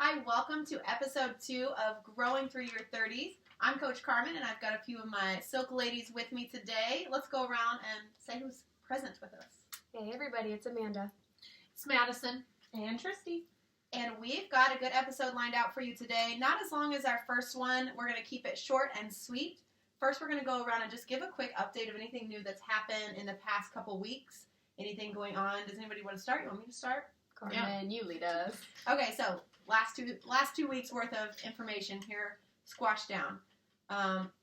Hi, welcome to episode 2 of Growing Through Your 30s. I'm Coach Carmen, and I've got a few of my Silk ladies with me today. Let's go around and say who's present with us. Hey everybody, it's Amanda. It's Madison. And Tristy. And we've got a good episode lined out for you today. Not as long as our first one. We're going to keep it short and sweet. First, we're going to go around and just give a quick update of anything new that's happened in the past couple weeks. Anything going on. Does anybody want to start? You want me to start? Carmen, you lead us. Okay, so last two weeks worth of information here squashed down.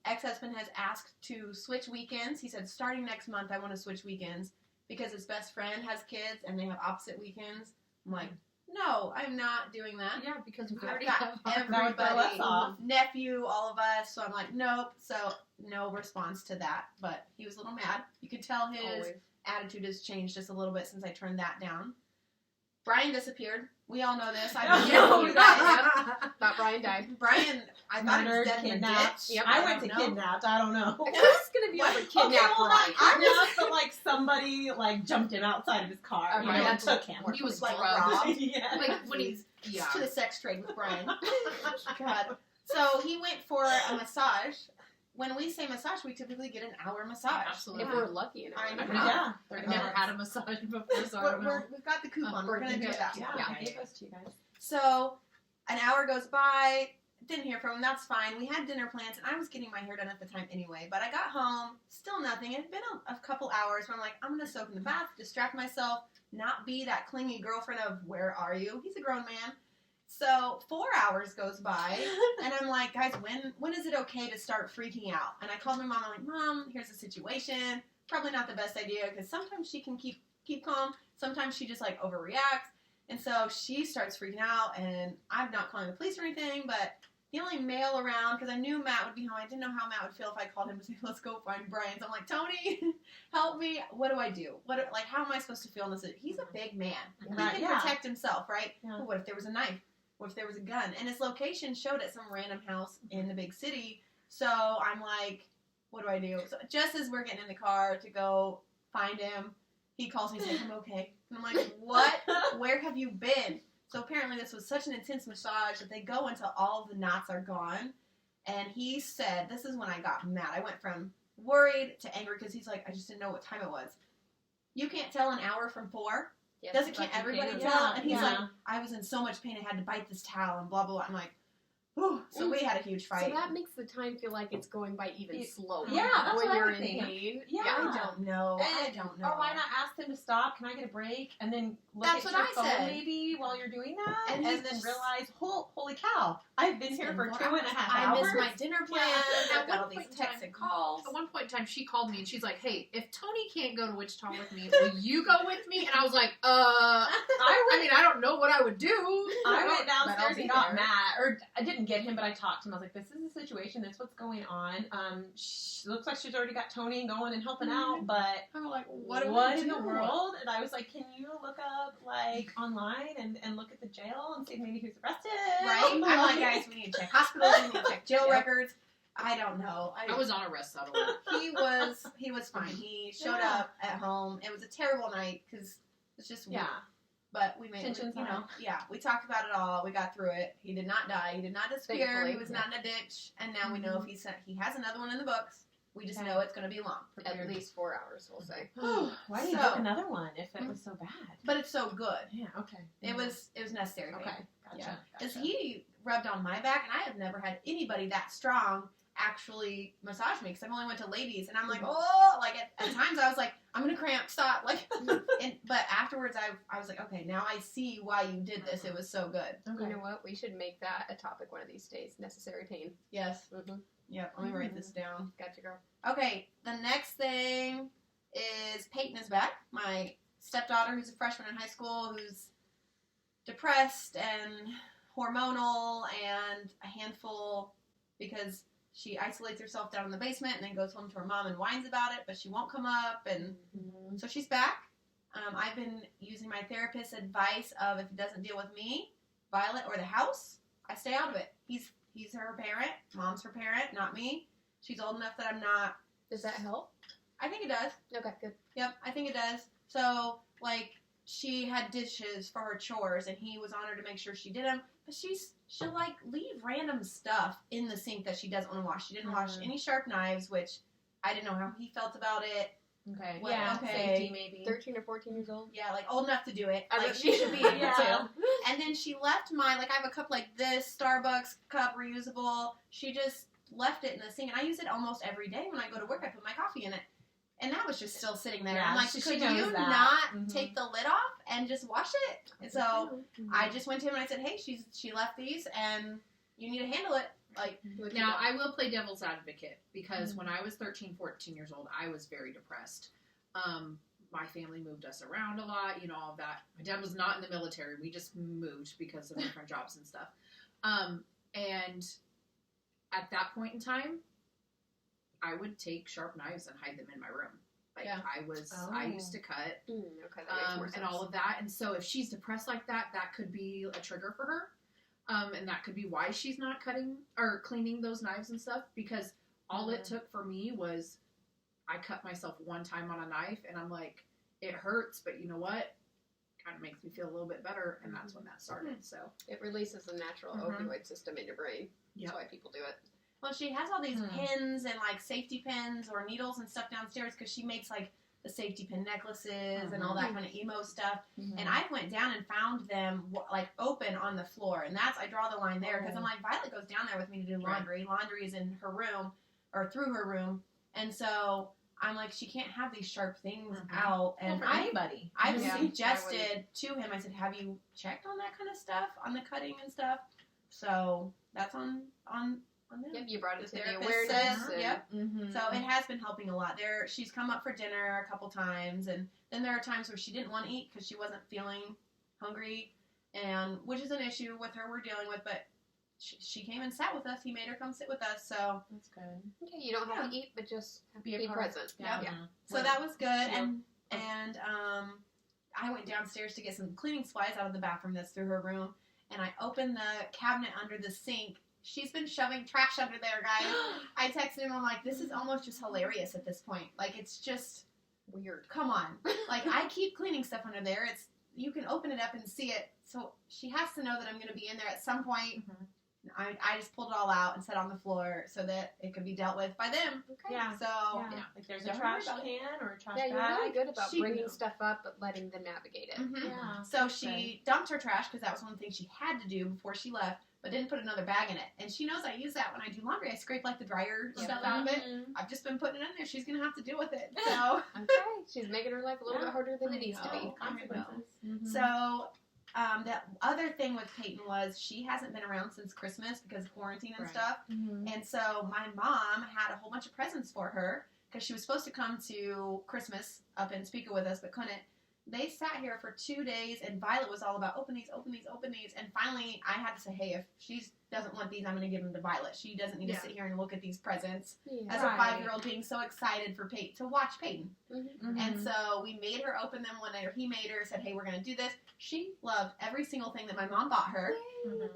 Ex-husband has asked to switch weekends. He said, starting next month, I want to switch weekends because his best friend has kids and they have opposite weekends. I'm like, no, I'm not doing that. Yeah, because we I've already got have everybody, nephew, all of us. So I'm like, nope. So no response to that. But he was a little mad. You could tell his attitude has changed just a little bit since I turned that down. Brian disappeared. We all know this. I know you guys. Thought Brian died. Brian, I thought he was dead in the ditch. Yep. I went to kidnapped. I don't know. It's gonna be over kidnapped Brian. Kidnapped, but like somebody like jumped him outside of his car. Okay, and that's took him. He was like drugged. robbed. Yeah. Like when he's To the sex trade with Brian. God. So he went for a massage. When we say massage, we typically get an hour massage. Absolutely. If we're lucky enough. I know. Yeah. I've never had a massage before, so I don't know. We've got the coupon. We're going to do that. Yeah. Yeah. I gave those to you guys. So an hour goes by. Didn't hear from him. That's fine. We had dinner plans, and I was getting my hair done at the time anyway. But I got home, still nothing. It had been a couple hours where I'm like, I'm going to soak in the bath, distract myself, not be that clingy girlfriend of, where are you? He's a grown man. So 4 hours goes by, and I'm like, guys, when is it okay to start freaking out? And I called my mom. I'm like, Mom, here's the situation. Probably not the best idea because sometimes she can keep calm. Sometimes she just like overreacts. And so she starts freaking out, and I'm not calling the police or anything, but the only male around, because I knew Matt would be home. I didn't know how Matt would feel if I called him to say, let's go find Brian. So I'm like, Tony, help me. What do I do? How am I supposed to feel in this? He's a big man. Right, He can protect himself, right? Yeah. But what if there was a knife? What if there was a gun? And his location showed at some random house in the big city. So I'm like, what do I do? So just as we're getting in the car to go find him, he calls me and says, I'm okay. And I'm like, what? Where have you been? So apparently this was such an intense massage that they go until all of the knots are gone. And he said, this is when I got mad. I went from worried to angry because he's like, I just didn't know what time it was. You can't tell an hour from 4? Yes, Can't everybody Yeah, tell? And he's yeah. like, I was in so much pain I had to bite this towel and blah, blah, blah. I'm like, whew. So we had a huge fight. So that makes the time feel like it's going by even slower. Yeah, that's when what I you're would in think. pain. Yeah. I don't know. And- Or why not ask them to stop? Can I get a break? And then look That's at what your I phone said. maybe while you're doing that, And and he's then just- realize, holy cow, I've been here for 2.5 hours. I missed my dinner plans. Yeah. I've got all At one these point in texts time- and calls. At one point in time, she called me and she's like, "Hey, if Tony can't go to Wichita with me, will you go with me?" And I was like, I mean, I don't know what I would do. I went but I'll downstairs be and got there. Matt, or I didn't get him, but I talked to him. I was like, "This is the situation. That's what's going on. Looks like she's already got Tony going and helping out, but I'm like, what in the world?" And I was like, "Can you look up like online and look at the jail and see maybe who's arrested?" Right? I'm like, guys, we need to check hospitals, we need to check jail records. I don't know. I was on arrest settlement. He was fine. He showed up at home. It was a terrible night because it's just weird. Yeah. But we made it, Tension's you know, high. yeah, we talked about it all. We got through it. He did not die. He did not disappear. Thankfully, He was not in a ditch. And now we know if he has another one in the books. We just Okay. know it's going to be long. At least 4 hours, we'll say. Why didn't you So- book another one if it was so bad? But it's so good. Yeah. Okay. It was necessary. babe. Okay. Gotcha. Yeah. Because Gotcha. he rubbed on my back, and I have never had anybody that strong actually massage me. Because I've only went to ladies, and I'm like, oh, like at times I was like, I'm gonna cramp, stop, like. But afterwards, I was like, okay, now I see why you did this. It was so good. Okay. You know what? We should make that a topic one of these days. Necessary pain. Yes. Mm-hmm. Yeah. Let me write this down. Gotcha, girl. Okay. The next thing is Peyton is back. My stepdaughter, who's a freshman in high school, who's depressed and hormonal and a handful because she isolates herself down in the basement and then goes home to her mom and whines about it, but she won't come up, and so she's back. I've been using my therapist's advice of if it doesn't deal with me, Violet, or the house, I stay out of it. He's her parent, mom's her parent, not me. She's old enough that I'm not. Does that help? I think it does. Okay, good. Yep, I think it does. So, like, she had dishes for her chores, and he was on her to make sure she did them. But she'll like leave random stuff in the sink that she doesn't want to wash. She didn't wash any sharp knives, which I didn't know how he felt about it. Okay. Well, yeah. okay. Safety maybe. 13 or 14 years old. Yeah, like old enough to do it. I Like bet she should be able Yeah. to. And then she left mine. Like I have a cup like this, Starbucks cup, reusable. She just left it in the sink, and I use it almost every day when I go to work. I put my coffee in it. And that was just still sitting there. Yeah, I'm like, she could knows you that. not take the lid off and just wash it? And so Mm-hmm. I just went to him and I said, hey, she left these and you need to handle it. Like, Now, I will play devil's advocate because when I was 13, 14 years old, I was very depressed. My family moved us around a lot, all of that. My dad was not in the military. We just moved because of different jobs and stuff. And at that point in time, I would take sharp knives and hide them in my room. Like, Yeah. I used to cut, okay, that makes more sense. and all of that. And so if she's depressed like that, that could be a trigger for her. And that could be why she's not cutting or cleaning those knives and stuff, because all it took for me was I cut myself one time on a knife and I'm like, it hurts, but you know what? Kind of makes me feel a little bit better. And that's when that started. So It releases the natural opioid system in your brain. Yep. That's why people do it. well, she has all these pins and like safety pins or needles and stuff downstairs because she makes like the safety pin necklaces and all that kind of emo stuff. And I went down and found them like open on the floor, and I draw the line there because I'm like, Violet goes down there with me to do laundry. Laundry is in her room or through her room, and so I'm like, she can't have these sharp things out. And for anybody. I've Yeah, suggested to him, I said, have you checked on that kind of stuff, on the cutting and stuff? So that's on them. Yep, you brought it to the therapist awareness. says, and- yep. So it has been helping a lot. She's come up for dinner a couple times, and then there are times where she didn't want to eat because she wasn't feeling hungry, and which is an issue with her we're dealing with. But she came and sat with us. He made her come sit with us. So That's good. Okay, you don't have to eat, but just Be a be part. present. Yeah. Yeah. so that was good. Yeah. And I went downstairs to get some cleaning supplies out of the bathroom that's through her room, and I opened the cabinet under the sink. She's been shoving trash under there, guys. I texted him. I'm like, this is almost just hilarious at this point. Like, it's just Weird. come on. Like, I keep cleaning stuff under there. You can open it up and see it. So she has to know that I'm going to be in there at some point. I just pulled it all out and set it on the floor so that it could be dealt with by them. Okay. Yeah. So Yeah. Like there's a Don't trash worry about can or a trash Yeah, bag. you're really good about She bringing will. stuff up, but letting them navigate it. mhm. Yeah. So she dumped her trash because that was one thing she had to do before she left, but didn't put another bag in it. And she knows I use that when I do laundry. I scrape like the dryer Yeah. stuff out of it. I've just been putting it in there. She's gonna have to deal with it. So Okay, she's making her life a little bit harder than it needs to be. know. Consequences. So, the other thing with Peyton was she hasn't been around since Christmas because of quarantine and Right. stuff. And so my mom had a whole bunch of presents for her because she was supposed to come to Christmas up in Topeka with us, but couldn't. They sat here for 2 days, and Violet was all about open these. And finally, I had to say, hey, if she doesn't want these, I'm going to give them to Violet. She doesn't need to sit here and look at these presents. Yeah. As Right. a 5-year-old being so excited for Peyton to watch Peyton. Mhm. And so we made her open them one night, or he made her, said, hey, we're going to do this. She loved every single thing that my mom bought her.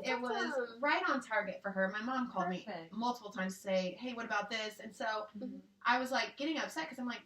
It was awesome. right on target for her. My mom called me Perfect. multiple times to say, hey, what about this? And so Mhm. I was like getting upset because I'm like,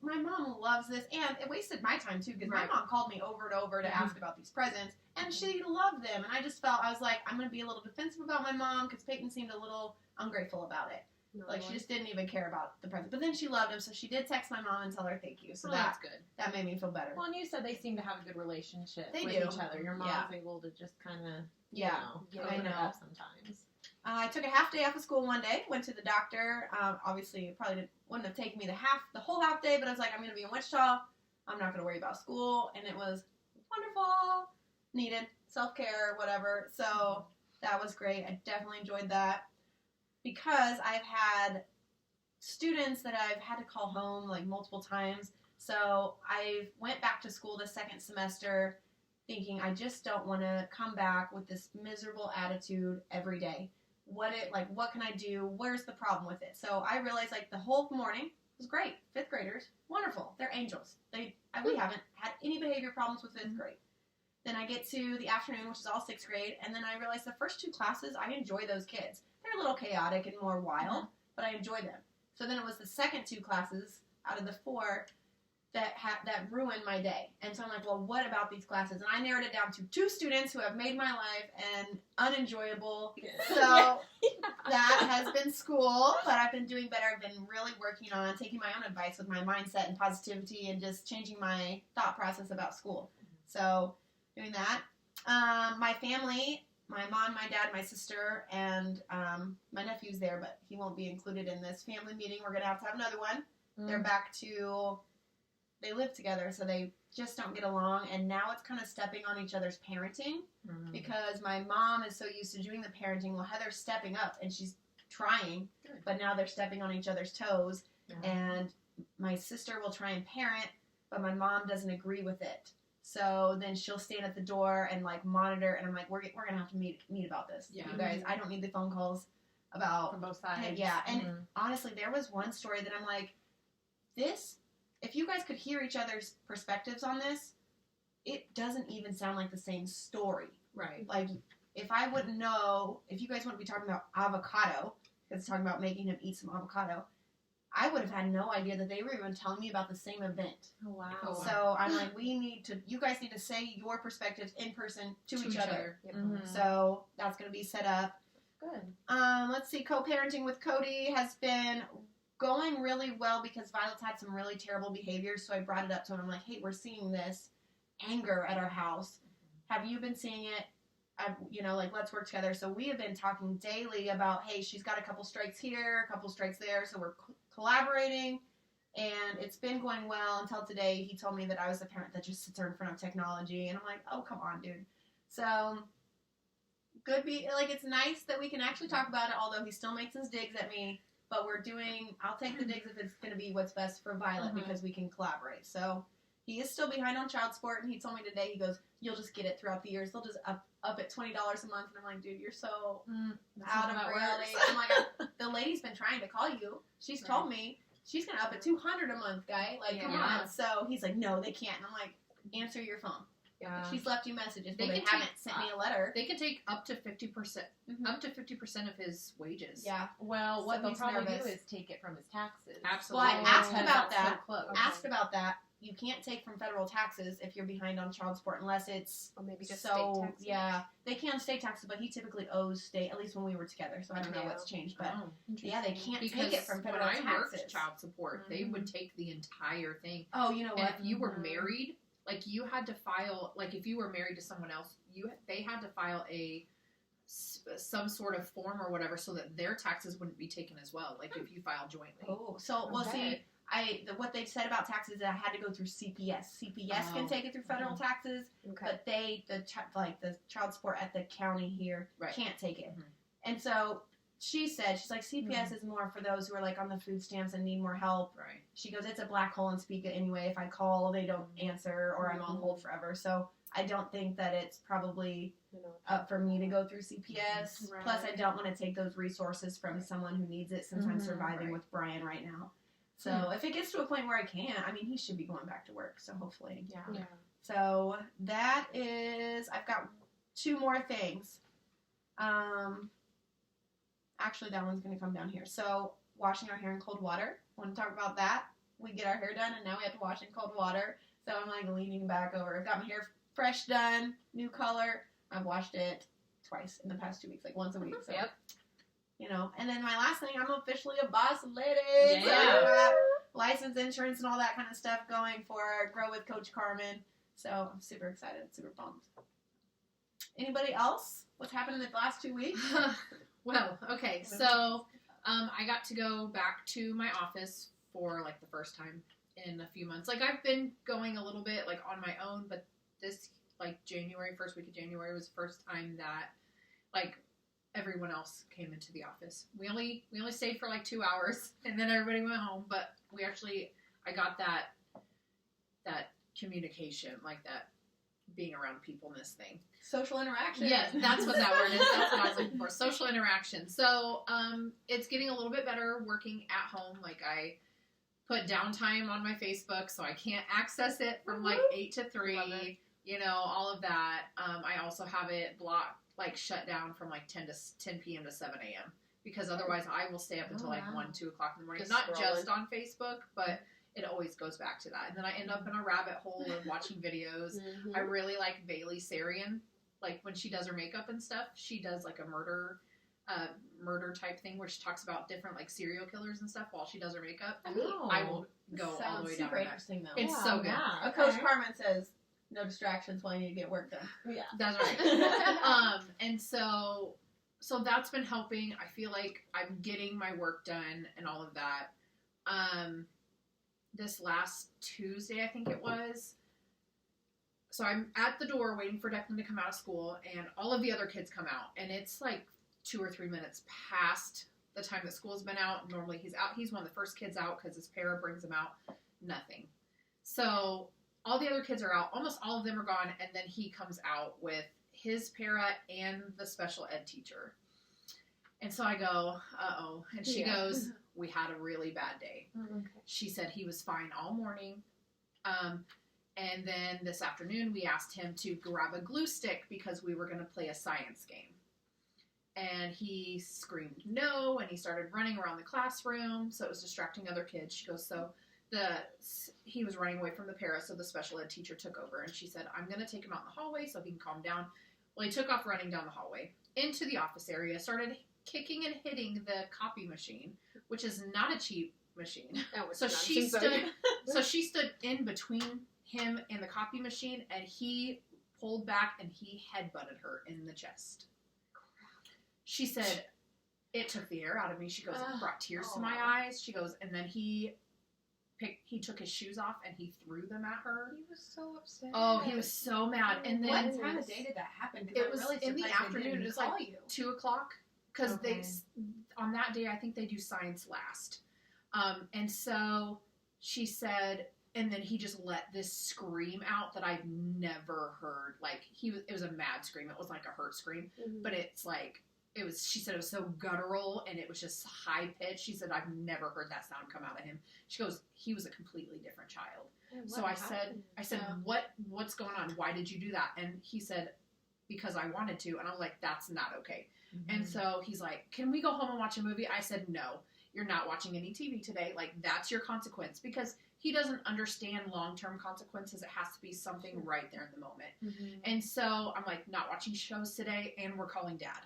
my mom loves this. And it wasted my time too because Right. my mom called me over and over to ask about these presents. And she loved them. And I just felt, I was like, I'm going to be a little defensive about my mom because Peyton seemed a little ungrateful about it. No, Like, she just didn't even care about the present. But then she loved him, so she did text my mom and tell her thank you. So So that's good. that made me feel better. Well, and you said they seem to have a good relationship They with do. each other. Your mom's Yeah. able to just kind of, Yeah. Yeah, I open it know. up sometimes. I took a half day off of school one day, went to the doctor. Obviously, it probably wouldn't have taken me the whole half day, but I was like, I'm going to be in Wichita. I'm not going to worry about school. And it was wonderful. Needed self-care, whatever. So that was great. I definitely enjoyed that because I've had students that I've had to call home like multiple times. So I went back to school the second semester thinking I just don't want to come back with this miserable attitude every day. What can I do? Where's the problem with it? So I realized like the whole morning was great. 5th graders, wonderful. They're angels. We haven't had any behavior problems with 5th grade. Then I get to the afternoon, which is all 6th grade, and then I realize the first 2 classes, I enjoy those kids. They're a little chaotic and more wild, but I enjoy them. So then it was the second 2 classes out of the 4. that ruined my day. And so I'm like, well, what about these classes? And I narrowed it down to 2 students who have made my life unenjoyable. So that has been school, but I've been doing better. I've been really working on taking my own advice with my mindset and positivity and just changing my thought process about school. So doing that. My family, my mom, my dad, my sister, and my nephew's there, but he won't be included in this family meeting. We're going to have another one. They're back to... They live together, so they just don't get along, and now it's kind of stepping on each other's parenting because my mom is so used to doing the parenting. Well, Heather's stepping up, and she's trying, but now they're stepping on each other's toes, and my sister will try and parent, but my mom doesn't agree with it. So then she'll stand at the door and, like, monitor, and I'm like, we're going to have to meet about this. Yeah. You guys, I don't need the phone calls about... From both sides. Yeah, and honestly, there was one story that I'm like, this... If you guys could hear each other's perspectives on this, it doesn't even sound like the same story. Right. Like, if I wouldn't know, if you guys wouldn't be talking about avocado, because it's talking about making him eat some avocado, I would have had no idea that they were even telling me about the same event. Oh, wow. So I'm like, you guys need to say your perspectives in person to each other. Yep. So that's going to be set up. Good. Let's see, co-parenting with Cody has been going really well because Violet's had some really terrible behaviors, so I brought it up to him. I'm like, hey, we're seeing this anger at our house. Have you been seeing it? Let's work together. So we have been talking daily about, hey, she's got a couple strikes here, a couple strikes there, so we're collaborating, and it's been going well until today. He told me that I was the parent that just sits there in front of technology, and I'm like, oh, come on, dude. So, it's nice that we can actually talk about it, although he still makes his digs at me. But I'll take the digs if it's going to be what's best for Violet because we can collaborate. So he is still behind on child support, and he told me today, he goes, you'll just get it throughout the years. They'll just up at $20 a month. And I'm like, dude, you're so out of reality. I'm like, the lady's been trying to call you. She's told me she's going to up at $200 a month, guy. Like, come on. So he's like, no, they can't. And I'm like, answer your phone. Yeah. She's left you messages. They haven't sent me a letter. They can take up to 50%, up to 50% of his wages. Yeah. Well, what So they'll he's probably nervous. do is take it from his taxes. Absolutely. Well, I asked Because about that's so that. close. Asked about that. You can't take from federal taxes if you're behind on child support unless it's Or maybe just so state taxes. yeah. They can state taxes, but he typically owes state, at least when we were together. So I don't know Yeah. what's changed, but Oh. yeah, they can't Because take it from when federal I taxes. worked child support, they would take the entire thing. Oh, you know And what? if you were married, like you had to file, like if you were married to someone else, they had to file some sort of form or whatever so that their taxes wouldn't be taken as well. Like if you filed jointly. Oh, so well, see, what they said about taxes is I had to go through CPS. CPS can take it through federal taxes, Okay. but the child support at the county here can't take it. And so she said, she's like, CPS is more for those who are like on the food stamps and need more help. Right. She goes, it's a black hole in Speak It anyway. If I call, they don't answer, or I'm on hold forever. So I don't think that it's probably up for me to go through CPS. Right. Plus, I don't want to take those resources from someone who needs it since I'm surviving Right. with Brian right now. So if it gets to a point where I can't, I mean, he should be going back to work. So hopefully. Yeah. So that is, I've got 2 more things. Actually, that one's going to come down here. So washing our hair in cold water. Want to talk about that? We get our hair done, and now we have to wash in cold water. So I'm like leaning back over. I've got my hair fresh done, new color. I've washed it twice in the past 2 weeks, like once a week. So, and then my last thing, I'm officially a boss lady. Yeah. So I've got license, insurance, and all that kind of stuff going for Grow with Coach Carmen. So I'm super excited, super pumped. Anybody else? What's happened in the last 2 weeks? Well, okay, so I got to go back to my office for like the first time in a few months. Like I've been going a little bit like on my own, but this like first week of January was the first time that like everyone else came into the office. We only stayed for like 2 hours and then everybody went home, but I got that communication, like that being around people in this thing. Social interaction. Yes, that's what that word is. That's what I was looking for. Social interaction. So, it's getting a little bit better working at home. Like I put downtime on my Facebook so I can't access it from like 8 to 3, all of that. I also have it blocked, like shut down from like 10 p.m. to 7 a.m. because otherwise I will stay up until like 1, 2 o'clock in the morning. Just Not scrolling. just on Facebook, but it always goes back to that. And then I end up in a rabbit hole of watching videos. I really like Bailey Sarian. Like, when she does her makeup and stuff, she does, like, a murder type thing where she talks about different, like, serial killers and stuff while she does her makeup. Oh. I will go all the way down super to that. interesting, though. It's so good. Yeah, Coach Carmen says, no distractions while you need to get work done. Yeah. That's right. And so that's been helping. I feel like I'm getting my work done and all of that. This last Tuesday, I think it was. So I'm at the door waiting for Declan to come out of school, and all of the other kids come out, and it's like 2 or 3 minutes past the time that school's been out. Normally he's out. He's one of the first kids out because his para brings him out. Nothing. So all the other kids are out. Almost all of them are gone, and then he comes out with his para and the special ed teacher. And so I go, uh-oh. And she goes, we had a really bad day. Okay. She said he was fine all morning. And then this afternoon we asked him to grab a glue stick because we were going to play a science game. And he screamed no, and he started running around the classroom, so it was distracting other kids. She goes, so he was running away from the para, so the special ed teacher took over, and she said, I'm going to take him out in the hallway so he can calm down. Well, he took off running down the hallway into the office area, started kicking and hitting the copy machine, which is not a cheap machine. That was So not she so- she stood in between him and the copy machine, and he pulled back and he headbutted her in the chest. She said, it took the air out of me. She goes, it brought tears to my eyes. She goes, and then he took his shoes off and he threw them at her. He was so upset. Oh, he was so mad. And then What time of day did that happen? 'Cause it I'm was really in the surprised they afternoon. didn't It was call like you. 2:00 because Okay. on that day I think they do science last. And so she said, and then he just let this scream out that I've never heard. Like, it was a mad scream. It was like a hurt scream, but it's like, she said it was so guttural and it was just high pitched. She said, I've never heard that sound come out of him. She goes, he was a completely different child. So I said, what's going on? Why did you do that? And he said, because I wanted to. And I was like, that's not okay. And so he's like, can we go home and watch a movie? I said, no, you're not watching any TV today. Like, that's your consequence, because he doesn't understand long-term consequences. It has to be something right there in the moment. And so I'm like, not watching shows today, and we're calling Dad.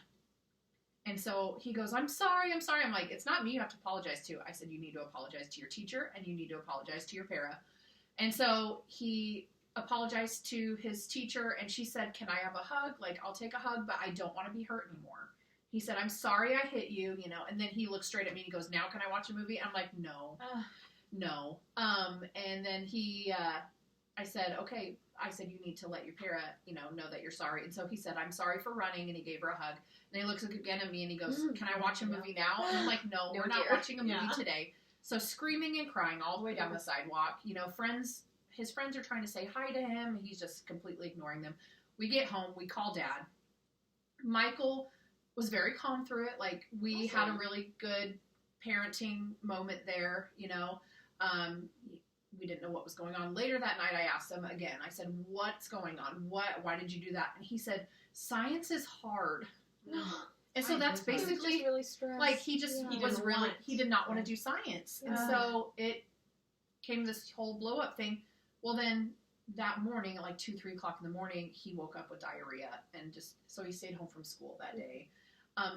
And so he goes, I'm sorry. I'm like, it's not me you have to apologize to. I said, you need to apologize to your teacher, and you need to apologize to your para. And so he apologized to his teacher, and she said, can I have a hug? Like, I'll take a hug, but I don't want to be hurt anymore. He said, I'm sorry I hit you, and then he looked straight at me and he goes, now can I watch a movie? I'm like, no. And then I said, okay. I said, you need to let your para, know that you're sorry. And so he said, I'm sorry for running, and he gave her a hug. And he looks again at me and he goes, can I watch a movie now? And I'm like, no, we're not watching a movie today. So screaming and crying all the way down the sidewalk. His friends are trying to say hi to him. He's just completely ignoring them. We get home. We call Dad. Michael was very calm through it. Like, we had a really good parenting moment there, we didn't know what was going on. Later that night, I asked him again. I said, what's going on? Why did you do that? And he said, science is hard. And so that's basically, really stressed. like, he did not want to do science. And so it came this whole blow up thing. Well, then that morning at like 2-3 o'clock in the morning, he woke up with diarrhea, and so he stayed home from school that day.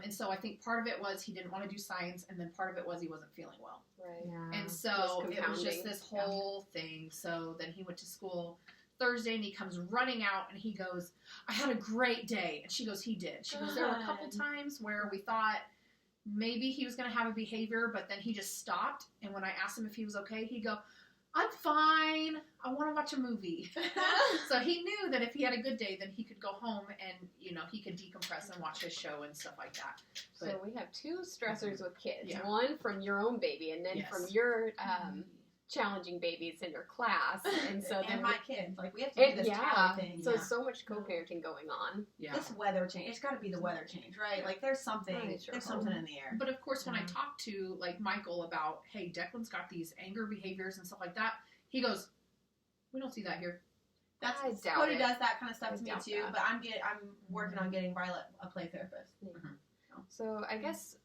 And so I think part of it was he didn't want to do science, and then part of it was he wasn't feeling well. Right. Yeah. And so it was just compounding. this whole thing. So then he went to school Thursday, and he comes running out, and he goes, I had a great day. And she goes, he did. She goes, there were a couple times where we thought maybe he was going to have a behavior, but then he just stopped. And when I asked him if he was okay, he'd go, I'm fine. I want to watch a movie. So he knew that if he had a good day, then he could go home and, he could decompress and watch his show and stuff like that. But, So we have two stressors with kids. Yeah. One from your own baby, and then from your challenging babies in your class. And so then and my kids, like, we have to do this tally thing. so much co-parenting going on. yeah. This weather change, it's got to be the weather change, right? Like, there's something in the air. But of course, when I talk to, like, Michael about, hey, Declan's got these anger behaviors and stuff like that, he goes, we don't see that here. That's I doubt Cody it. does that kind of stuff I to me doubt too. that. But I'm working on getting Violet a play therapist. So I guess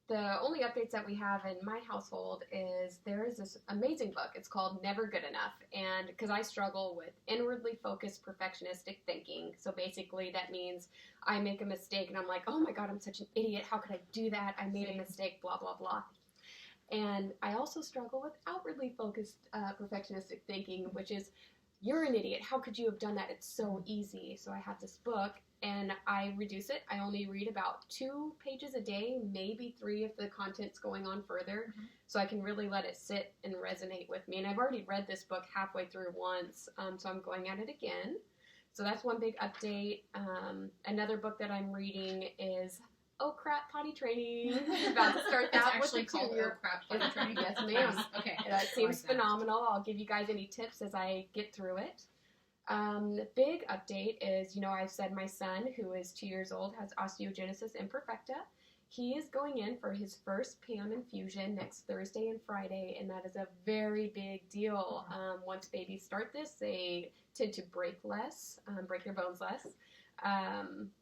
the only updates that we have in my household is there is this amazing book. It's called Never Good Enough. And because I struggle with inwardly focused perfectionistic thinking. So basically that means I make a mistake and I'm like, oh my God, I'm such an idiot. How could I do that? I made a mistake, blah, blah, blah. And I also struggle with outwardly focused perfectionistic thinking, which is, you're an idiot. How could you have done that? It's so easy. So I have this book. And I reduce it. I only read about 2 pages a day, maybe 3 if the content's going on further. So I can really let it sit and resonate with me. And I've already read this book halfway through once, so I'm going at it again. So that's one big update. Another book that I'm reading is Oh Crap Potty Training. About to start that it's actually with called Oh Crap Potty Training. Yes, ma'am. Okay. It seems phenomenal. I'll give you guys any tips as I get through it. The big update is, I've said my son, who is 2 years old, has osteogenesis imperfecta. He is going in for his first PAM infusion next Thursday and Friday, and that is a very big deal. Once babies start this, they tend to break their bones less,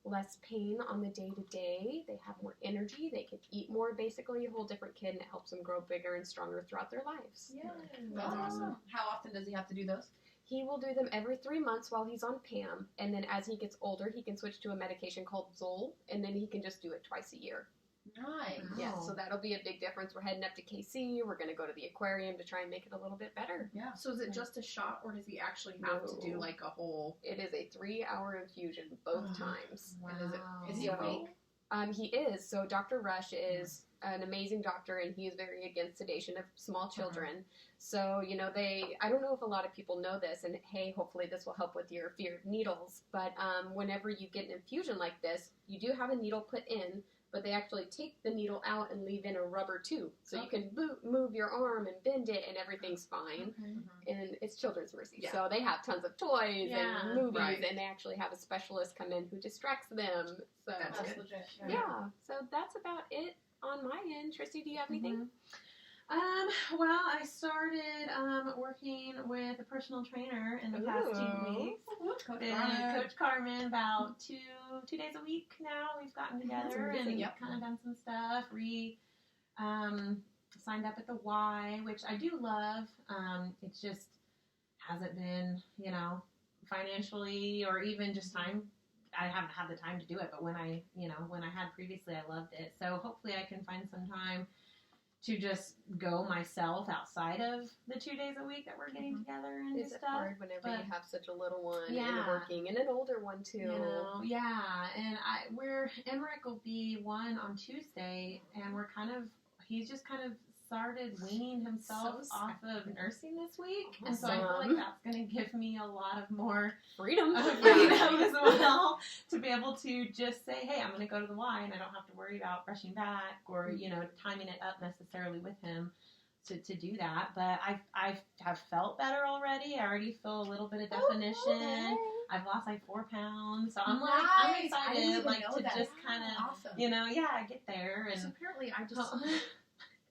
less pain on the day-to-day. They have more energy. They can eat more, basically a whole different kid, and it helps them grow bigger and stronger throughout their lives. Yeah, That's awesome. How often does he have to do those? He will do them every 3 months while he's on PAM, and then as he gets older, he can switch to a medication called Zol, and then he can just do it twice a year. Nice. Yeah, so that'll be a big difference. We're heading up to KC. We're going to go to the aquarium to try and make it a little bit better. Yeah. So is it just a shot, or does he actually have to do like a whole? It is a 3-hour infusion both times. Wow. And is he awake? He is. So Dr. Rush is an amazing doctor, and he is very against sedation of small children. So, I don't know if a lot of people know this, and hey, hopefully this will help with your fear of needles, but whenever you get an infusion like this, you do have a needle put in, but they actually take the needle out and leave in a rubber tube. So you can move your arm and bend it, and everything's fine. And it's Children's Mercy. Yeah. So they have tons of toys and movies, Right. and they actually have a specialist come in who distracts them. So That's good. legit. yeah, so that's about it on my end. Tristy, do you have anything? Well, I started working with a personal trainer in the past 2 weeks. Coach Carmen, about two days a week now. We've gotten together and kind of done some stuff. Signed up at the Y, which I do love. It just hasn't been, financially or even just time. I haven't had the time to do it, but when I had previously, I loved it. So hopefully I can find some time to just go myself outside of the 2 days a week that we're getting together and Is do it stuff. hard whenever you have such a little one and Yeah. working and an older one too? And Emmerich will be 1 on Tuesday, and he's just kind of started weaning himself off of nursing this week, and so I feel like that's going to give me a lot of more freedom as well to be able to just say, hey, I'm going to go to the Y, and I don't have to worry about rushing back or timing it up necessarily with him to do that. But I have felt better already. I already feel a little bit of definition. Okay. I've lost like 4 pounds, so I'm Nice. I'm I didn't excited even like know to that. just kind of Awesome. get there. So And apparently I just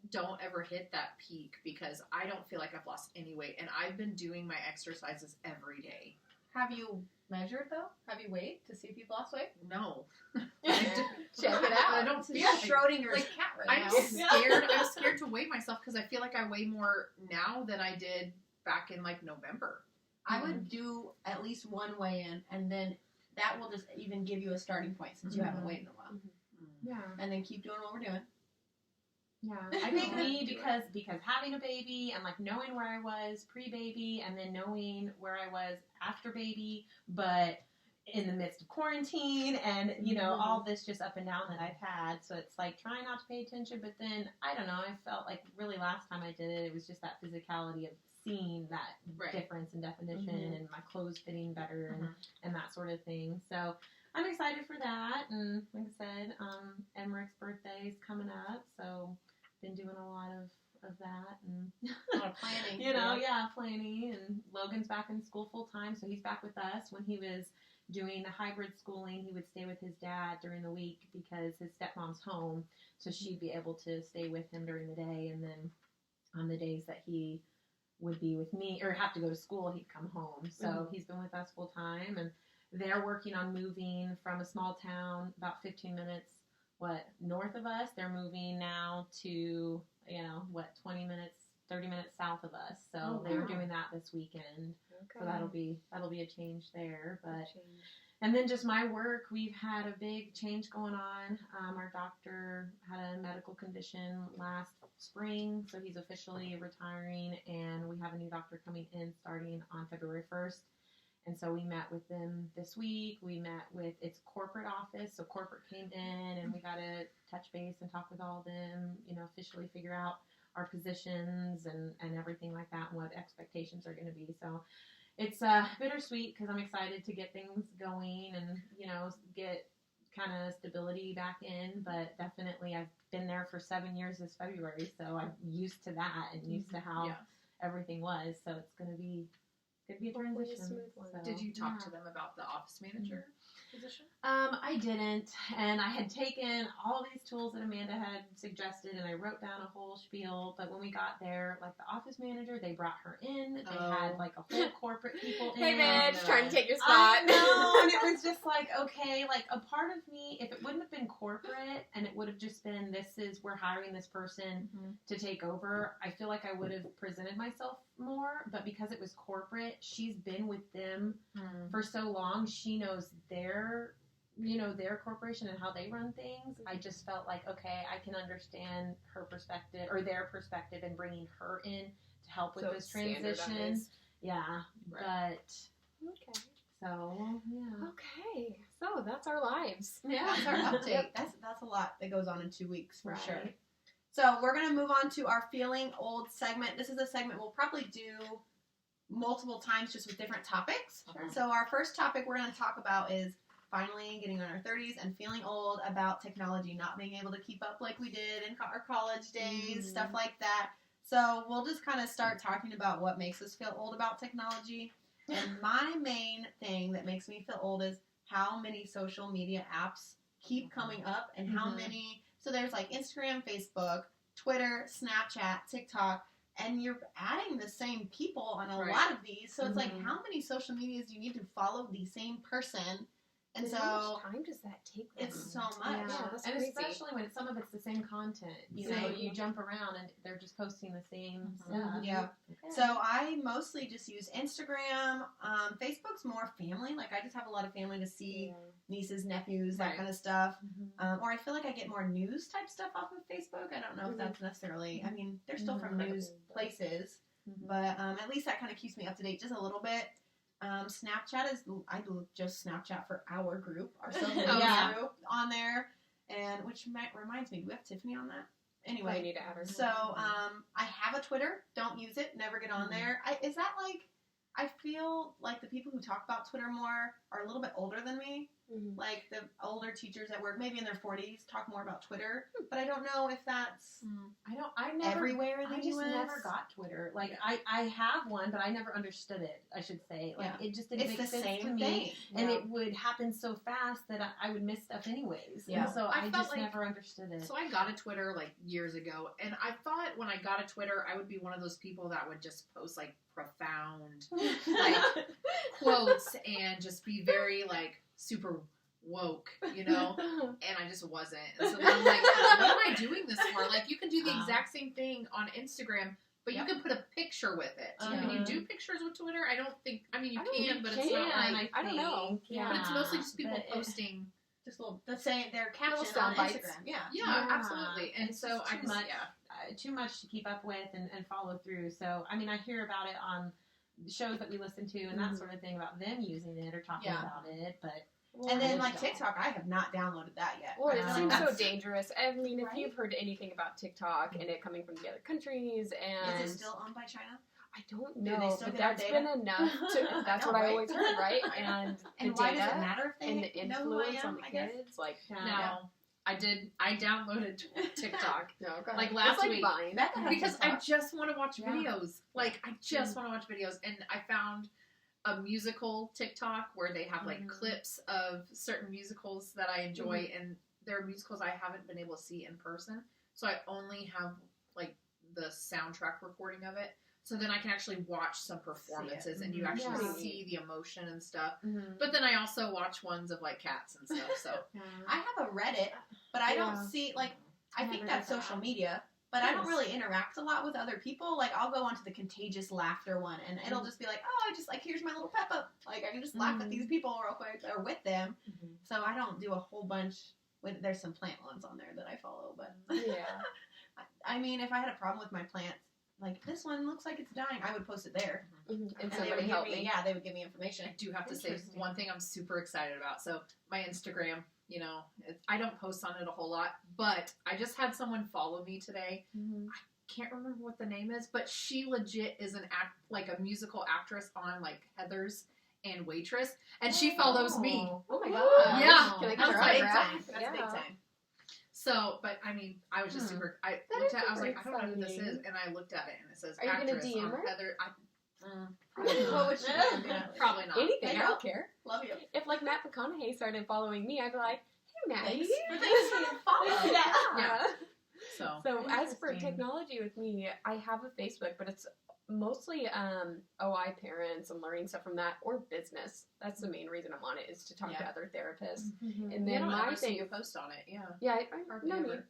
don't ever hit that peak because I don't feel like I've lost any weight, and I've been doing my exercises every day. Have you measured though? Have you weighed to see if you've lost weight? No. Check it out. I don't feel You're Schrodinger's like, cat right I'm now. scared. I'm scared to weigh myself because I feel like I weigh more now than I did back in like November. I would do at least 1 weigh-in, and then that will just even give you a starting point since you haven't weighed in a while. yeah. And then keep doing what we're doing. Yeah, I think me because having a baby and like knowing where I was pre-baby and then knowing where I was after baby, but in the midst of quarantine and all this just up and down that I've had, so it's like trying not to pay attention. But then I don't know, I felt like really last time I did it, it was just that physicality of seeing that difference in definition and my clothes fitting better and that sort of thing. So I'm excited for that, and like I said, Emmerich's birthday is coming up, so been doing a lot of that and A lot of planning. planning. And Logan's back in school full time, so he's back with us. When he was doing the hybrid schooling, he would stay with his dad during the week because his stepmom's home, so she'd be able to stay with him during the day, and then on the days that he would be with me or have to go to school, he'd come home. So he's been with us full time, and they're working on moving from a small town about 15 minutes north of us. They're moving now to, 20 minutes, 30 minutes south of us. So they were doing that this weekend. Okay. So that'll be a change there. But and then just my work, we've had a big change going on. Our doctor had a medical condition last spring, so he's officially retiring, and we have a new doctor coming in starting on February 1st. And so we met with them this week. We met with its corporate office. So corporate came in, and we got to touch base and talk with all of them, officially figure out our positions and everything like that and what expectations are going to be. So it's bittersweet because I'm excited to get things going and, get kind of stability back in. But definitely I've been there for 7 years this February, so I'm used to that and used to how everything was. So it's going to be a transition. Smooth one. So, Did you talk to them about the office manager position? I didn't, and I had taken all these tools that Amanda had suggested, and I wrote down a whole spiel. But when we got there, like the office manager, they brought her in. They had like a whole corporate people in. Hey, bitch, trying to take your spot. I know, and it was just like, okay, like a part of me, if it wouldn't have been corporate and it would have just been, we're hiring this person to take over, I feel like I would have presented myself more. But because it was corporate, she's been with them for so long, she knows their corporation and how they run things. I just felt like, okay, I can understand her perspective or their perspective and bringing her in to help with this transition. Yeah, right. But okay. So yeah. Okay, so that's our lives. Yeah, that's our update. That's a lot that goes on in 2 weeks for sure. Right. So we're gonna move on to our feeling old segment. This is a segment we'll probably do multiple times just with different topics. Sure. So our first topic we're going to talk about is finally getting on our 30s and feeling old about technology, not being able to keep up like we did in our college days, stuff like that. So we'll just kind of start talking about what makes us feel old about technology. And my main thing that makes me feel old is how many social media apps keep coming up and how many. So there's like Instagram, Facebook, Twitter, Snapchat, TikTok. And you're adding the same people on a lot of these. So it's like, how many social medias do you need to follow the same person? And so how much time does that take them? it's so much. Yeah, that's and crazy. especially when some of it's the same content. You know, you jump around and they're just posting the same stuff. Yeah. Okay. So I mostly just use Instagram. Facebook's more family. Like I just have a lot of family to see nieces, nephews, that kind of stuff. Or I feel like I get more news type stuff off of Facebook. I don't know if that's necessarily. I mean, they're still from news places, but at least that kind of keeps me up to date just a little bit. Snapchat I just Snapchat for our group, our social media group on there, and which reminds me, do we have Tiffany on that? Anyway, I need to add her. so I have a Twitter, don't use it, never get on there. Is that like, I feel like the people who talk about Twitter more are a little bit older than me. Like the older teachers at work, maybe in their 40s, talk more about Twitter. But I don't know if that's I never everywhere in the I just US. never got Twitter. Like I have one, but I never understood it. I should say, like it just didn't it's make the sense same to me, thing. and it would happen so fast that I would miss stuff anyways. Yeah. And so I I felt just like- never understood it. So I got a Twitter like years ago, and I thought when I got a Twitter, I would be one of those people that would just post like profound like quotes and just be very like super woke, you know, and I just wasn't. And so then I'm like, what am I doing this for? Like, you can do the exact same thing on Instagram, but you can put a picture with it. Can you do pictures with Twitter? I don't think. I mean, you can, but it's not like. I don't know. Yeah, But it's mostly just people but posting. just little their caption sound on bites. Instagram. Yeah. Yeah, absolutely. And It's so just I too just much. Too much to keep up with and follow through. So, I mean, I hear about it on shows that we listen to and that sort of thing about them using it or talking about it, but. And then I like just TikTok, I have not downloaded that yet. Well, it I seems know. so dangerous. I mean, if Right? you've heard anything about TikTok and it coming from the other countries, and Is it still owned by China? I don't Do they know, still but get our that's data? been enough. That's know, what I right? always heard, right? And the And why data does it matter if they and the know who I influence am? on the I guess. kids, like now. I downloaded TikTok like it's last like week Vine. because I just want to watch Yeah. videos. Like I just want to watch videos, and I found a musical TikTok where they have like clips of certain musicals that I enjoy, and there are musicals I haven't been able to see in person, so I only have like the soundtrack recording of it. So then I can actually watch some performances, and you actually see the emotion and stuff. But then I also watch ones of like cats and stuff. So I have a Reddit but I Yeah. don't see, like, I think never that's did that. social media, but I don't Yes. really interact a lot with other people. Like, I'll go onto the contagious laughter one, and it'll just be like, oh, I just, like, here's my little pep up. Like, I can just laugh at these people real quick, or with them. Mhm. So I don't do a whole bunch. There's some plant ones on there that I follow, but Yeah. I mean, if I had a problem with my plants, like, this one looks like it's dying, I would post it there. And And they somebody would help give me, me. yeah, they would give me information. I do have to say Interesting. one thing I'm super excited about. So my Instagram, you know, I don't post on it a whole lot, but I just had someone follow me today. Mhm. Can't remember what the name is, but she legit is like a musical actress on like Heathers and Waitress, and she follows me. Oh my Ooh. god. Yeah. Can I That's get her big autograph? time. That's Yeah. big time. So, but I mean, I was just super. I That looked is at. I was super like, I don't know who this is, exciting. and I looked at it, and it says Are you gonna actress DM on her? Heather. What Probably would she not. do? Yeah. Probably not. Anything. Hey, I girl. don't care. Love you. If like Matt McConaughey started following me, I'd be like, hey Maddie. Thanks for the follow. Yeah. Yeah. So So as for Interesting. technology with me, I have a Facebook, but it's mostly OI parents and learning stuff from that, or business. That's the main reason I'm on it, is to talk to Yeah. other therapists. Mhm. And you then don't my ever see thing you is, post on it. Yeah. yeah, Hardly no ever. need.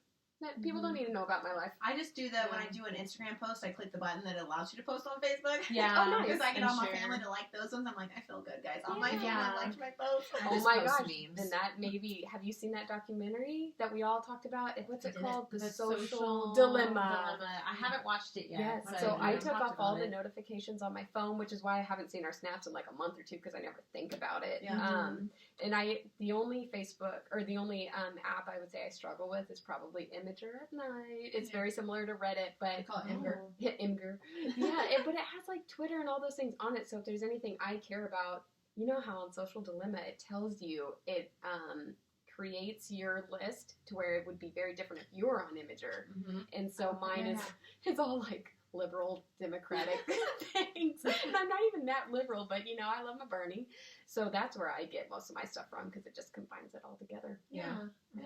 People don't need to know about my life. I just do that when I do an Instagram post. I click the button that allows you to post on Facebook. Yeah. Oh, nice. Because I get And all my share. family to like those ones. I'm like, I feel good, guys. All my family Yeah. liked my post. I Oh just my post gosh! memes. Then that maybe, have you seen that documentary that we all talked about? What's I it didn't. called? The The social dilemma. I haven't watched it yet. Yes, but so I we've took talked off all about the it. notifications on my phone, which is why I haven't seen our snaps in like a month or two, because I never think about it. Yeah. And the only Facebook, or the only app I would say I struggle with is probably Imager at night. It's Yeah. very similar to Reddit, I but call it Imgur. yeah, Imgur. Yeah, but it has like Twitter and all those things on it. So if there's anything I care about, you know how on Social Dilemma it tells you, it creates your list to where it would be very different if you were on Imager. Mm-hmm. And so mine Yeah. is it's all like liberal democratic things. And I'm not even that liberal, but you know, I love my Bernie. So that's where I get most of my stuff from, because it just combines it all together. Yeah.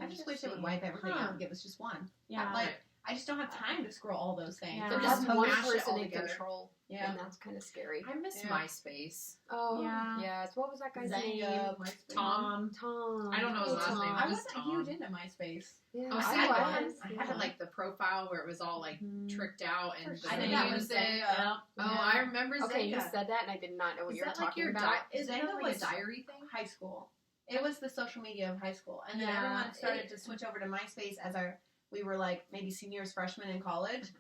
I just wish it would wipe everything Huh. out and give us just one. Yeah. Like, I just don't have time to scroll all those things. Yeah. They're Or just just one mash it person all in together. control, Yeah. and that's kind of scary. I miss Yeah. MySpace. Oh, Yeah. yes. What was that guy's name? Zanga, MySpace. Tom. Tom. I don't know his Hey, last Tom. name. I Just wasn't Tom. huge into MySpace. Yeah, Oh, see, I I was. I yeah. had like the profile where it was all like Mhm. tricked out and For the I did that with music. Zanga. Oh, I remember Okay, you Zanga. said that, and I did not know what Is you were that like talking your about. is Zanga that like was- a diary thing? High school. It was the social media of high school. And then Yeah, everyone started to switch over to MySpace as we were like maybe seniors, freshmen in college.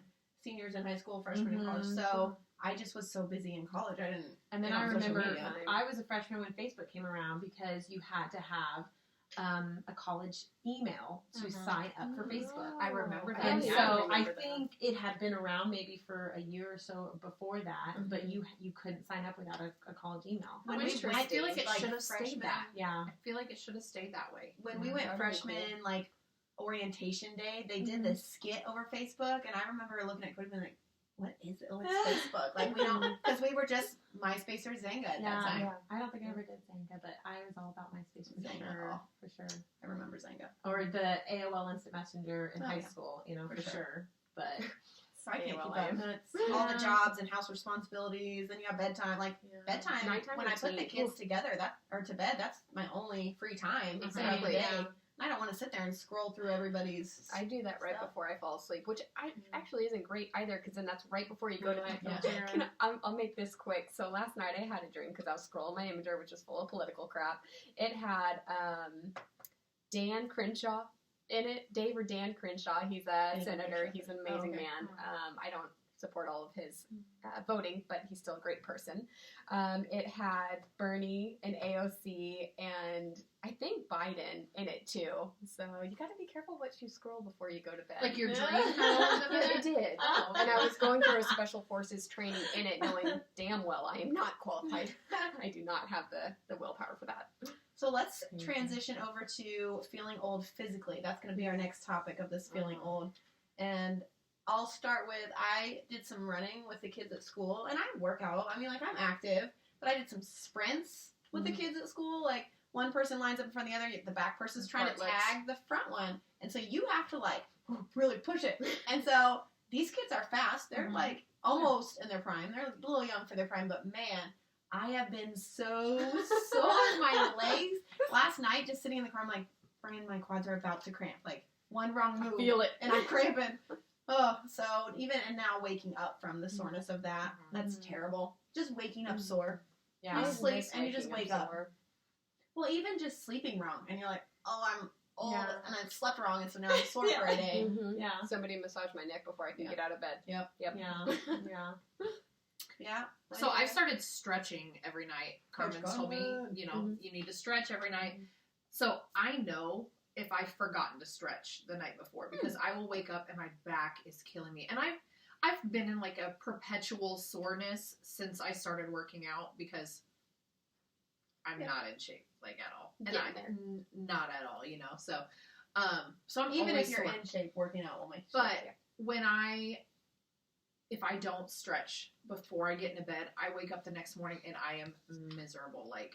Seniors in high school, freshmen in college. Mhm. So I just was so busy in college. I didn't. And then get I on social remember media. I was a freshman when Facebook came around, because you had to have a college email to Mhm. sign up for Facebook. I remember that. And Yeah, so I I remember that. think it had been around maybe for a year or so before that, but you couldn't sign up without a college email. When Which we I feel like it like should have stayed freshmen- that. Yeah. I feel like it should have stayed that way. When we Yeah, went that would be freshman, like orientation day, they did this skit over Facebook, and I remember looking at Courtney and being like, "What is it? What's Facebook?" Like we don't, because we were just MySpace or Zanga at that time. Yeah. I don't think I ever did Zanga, but I was all about MySpace for Zanga, sure. oh. For sure. I remember Zanga. Or the AOL Instant Messenger in Oh, high yeah. school, you know, For for sure. sure. But I can't AOL keep life. up. that's All the jobs and house responsibilities. Then you have bedtime. Like bedtime, Nighttime when I put the routine. kids together, or to bed, that's my only free time throughout the Exactly. day. Yeah. I don't want to sit there and scroll through everybody's. I do that right stuff. before I fall asleep, which actually isn't great either, because then that's right before you go to bed. Yeah. I'll make this quick. So last night I had a dream, because I was scrolling my Imager, which is full of political crap. It had Dan Crenshaw in it. Dave or Dan Crenshaw. He's a Dan senator. Crenshaw. He's an amazing okay. man. I don't support all of his voting, but he's still a great person. It had Bernie and AOC and I think Biden in it too. So you got to be careful what you scroll before you go to bed. Like your dream Yeah. held of Yeah, it? it did. Oh. And I was going through a special forces training in it, knowing damn well I am not qualified. I do not have the willpower for that. So let's Crazy. transition over to feeling old physically. That's going to be our next topic of this feeling old. And I'll start with, I did some running with the kids at school, and I work out. I mean, like, I'm active, but I did some sprints with the kids at school. Like, one person lines up in front of the other, the back person's trying to Fartleks. tag the front one. And so you have to, like, really push it. And so these kids are fast. They're, like, almost in their prime. They're a little young for their prime, but man, I have been so sore in my legs. Last night, just sitting in the car, I'm like, Brian, my quads are about to cramp. Like, one wrong move, Feel it. and I'm cramping. Oh, so even and now waking up from the soreness of that, that's terrible. Just waking up sore. Yeah. You I sleep miss and you just waking wake up. sore. Well, even just sleeping wrong, and you're like, oh, I'm old, Yeah. and I slept wrong, and so now I'm sore for a day. Mhm. Yeah. Somebody massaged my neck before I could Yeah. get out of bed. Yep. Yep. Yeah. Yeah. Yeah. So I've started stretching every night. Carmen's told me, Carmen. you know, Mhm. you need to stretch every night. So I know if I've forgotten to stretch the night before because I will wake up and my back is killing me. And I've been in like a perpetual soreness since I started working out because I'm not in shape like at all. And Getting there. not at all, you know. So so I'm Even always if you're sore. in shape, working out will make you But sore. when if I don't stretch before I get into bed, I wake up the next morning and I am miserable. Like,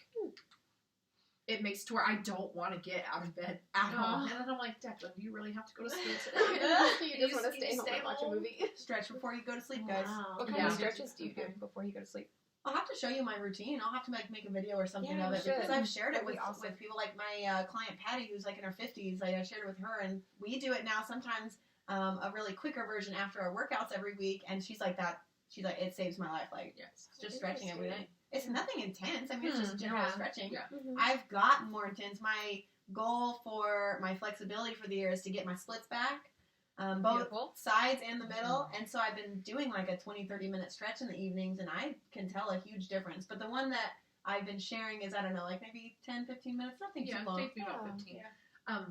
it makes it to where I don't want to get out of bed at all. And then I'm like, Declan, do you really have to go to sleep today? You just want to stay home and watch a movie. Stretch before you go to sleep, guys. Wow. What kind Yeah. of stretches do you do before you go to sleep? I'll have to show you my routine. I'll have to make a video or something Yeah, of you it because should. I've shared it That'd be with awesome. with people like my client Patty, who's like in her 50s. Like I shared it with her, and we do it now sometimes a really quicker version after our workouts every week. And she's like that. She's like, it saves my life. Like Yes. just stretching every day. It's nothing intense. I mean, it's just general Yeah. stretching. Yeah. Mhm. I've gotten more intense. My goal for my flexibility for the year is to get my splits back, both Beautiful. sides and the middle. And so I've been doing like a 20-30 minute stretch in the evenings, and I can tell a huge difference. But the one that I've been sharing is, I don't know, like maybe 10-15 minutes, nothing Yeah, too it long. takes me about Yeah. 15. Yeah.